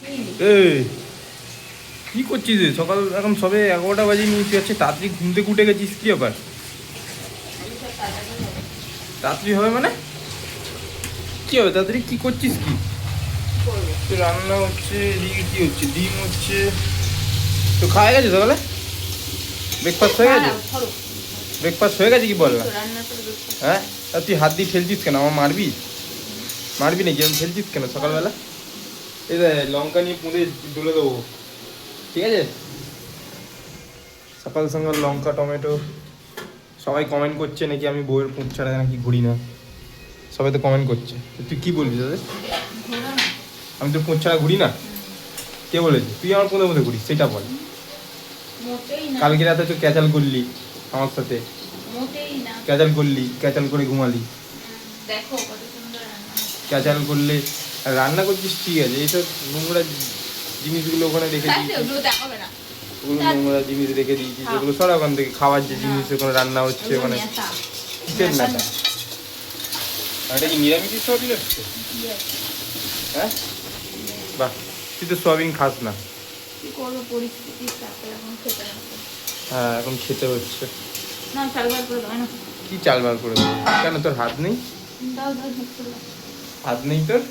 এই কি করছিস রে? সকাল এখন সবে 11টা বাজে নিয়ে তুই হচ্ছে তাড়াতাড়ি ঘুম থেকে উঠে গেছিস, কি ব্যাপার? তাড়াতাড়ি হবে মানে কি হবে? তাড়াতাড়ি কি করছিস? কি তো রান্না হচ্ছে, এদিকে কি হচ্ছে? ডিম হচ্ছে। তো খাওয়া গেছে সকালে? ব্রেকফাস্ট হয়ে গেছে? ব্রেকফাস্ট হয়ে গেছে কি বল না? হ্যাঁ, আর তুই হাত দিয়ে ঠেলছিস কেন? আমার মারবি? মারবি নাকি? আমি ঠেলছিস কেন সকালবেলা? এই যে লঙ্কা নিয়ে পুঁতে তুলে দেবো, ঠিক আছে? সকাল সকাল লঙ্কা টমেটো। সবাই কমেন্ট করছে নাকি আমি বউয়ের পুঁত ছাড়া নাকি ঘুরি না। সবাই তো কমেন্ট করছে, তো তুই কি বলবি তাদের? আমি তো পুঁত ছাড়া ঘুরি না? কে বলেছে? তুই আমার পুঁতে পুঁতে ঘুরিস সেটা বল। কালকে রাতে তো ক্যাচাল করলি আমার সাথে, ক্যাচাল করলি, ক্যাচাল করে ঘুমালি। ক্যাচাল করলে রান্না করছিস ঠিক আছে, এইসব নোংরা জিনিসগুলো ওখানে রেখে দিয়েছিস, ওগুলো নোংরা জিনিস রেখে দিয়েছিস, ওগুলো সব ওখান থেকে খাওয়ার যে জিনিস ওখানে রান্না হচ্ছে, মানে কিসের নাটা? এটা কি নিরামিষ সোয়াবিন হচ্ছে? হ্যাঁ, বাহ, তুই তো সোয়াবিন খাস না। হ্যাঁ, এখন খেতে হচ্ছে। কি চাল বার করে দেবো? কেন তোর হাত নেই? হাত নেই তোর?